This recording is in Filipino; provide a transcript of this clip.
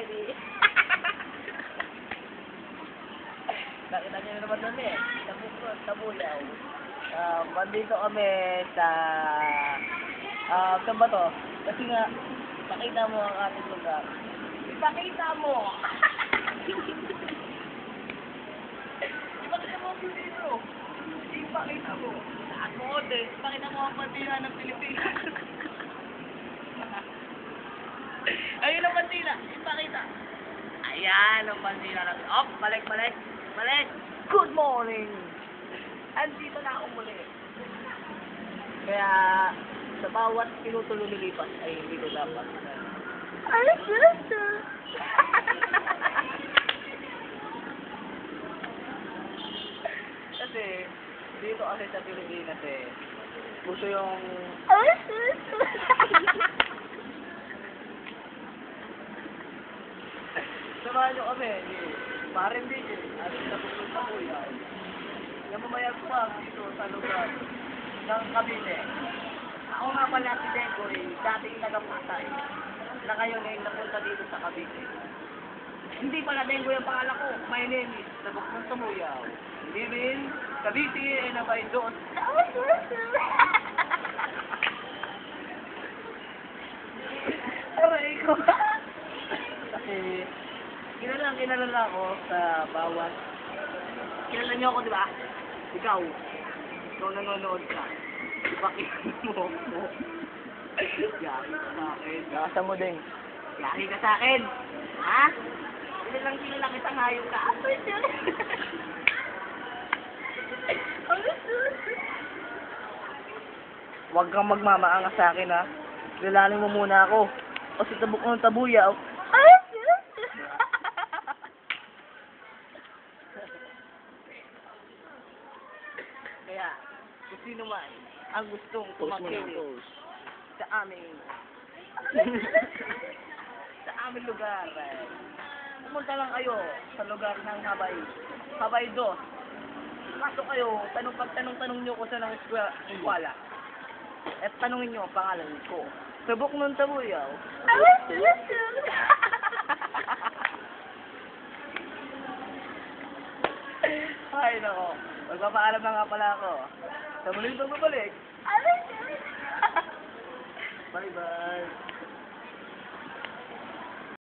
family. Nakita niyo naman doon eh. Tabuyaw. Bandito kami sa... saan ba to? Kasi nga, pakita mo ang ating lugar. Ipakita mo! Ipakita mo ang dito. Ipakita mo. Saan mo, Ote? Ipakita mo ang bandila ng Pilipinas. Ayun ang bandila. Ipakita. Ayan ang bandila natin. Oh, balik. Good morning! Andito na ako muli. Kaya, sa bawat pinutulo nilipas ay hindi ko dapat. Ay, gusto! Kasi, dito kasi sa Pilipinas eh, gusto yung... Ay, gusto! Samahan nyo kami, parang din eh. Alis na pupunta ko yan. Yung mamayagpag dito sa lugar ng Cavite. Ako nga pala si Dengoy, dating tagapatay. Na ngayon ay napunta dito sa Cavite. Hindi pala Dengoy ang pangalan ko. My name is Tabok ng Samuyaw. Live in Cavite and abay doon. Aray ko. Kasi Kilala ako sa bawat... Kilala niyo ako, di ba? Ikaw nanonood ka. Bakit mo? Yari ka sa akin. Nakasa mo din. Yari ka sa akin. Ha? Kilala kita ngayon ka. Huwag kang magmamaanga sa akin, ha? Kilalanin mo muna ako. O si Tabok ng Tabuyaw. Kaya, kung sino man ang gustong tumakilig sa aming lugar, pumunta lang kayo sa lugar ng Habay 2. Pasok kayo, tanong nyo ko sa ng eskwela. At tanongin nyo ang pangalan ko. Tabok ng Tabuyaw. Ay, nako. Magpapaalam na nga pala ako. Sa muling pagbabalik. Bye-bye.